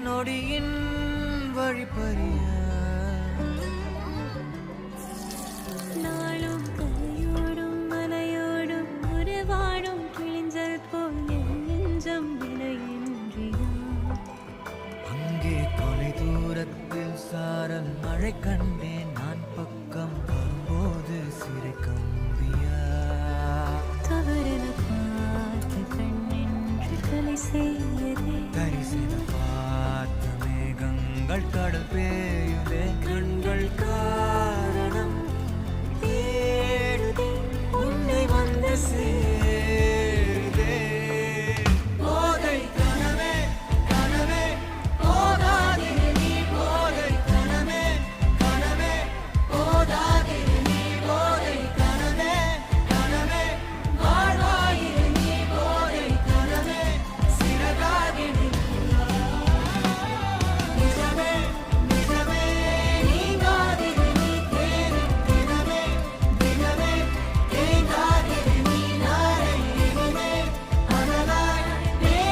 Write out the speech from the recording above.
நொடியின் வழிப்பறிய நாளும் கரையோடும் மலையோடும் உருவாடும் கிழிஞ்சல் போல் நெஞ்சம் வினையின்றியா அங்கே தொலை தூரத்தில் சாரல் மழை கண்டேன் நான் பக்கம் வரும்போது சிறை கம்பியா தவறென பார்த்து கண்ணென்று கலை செய்யதே கரிசென பார்த்த மேகங்கள் கடல்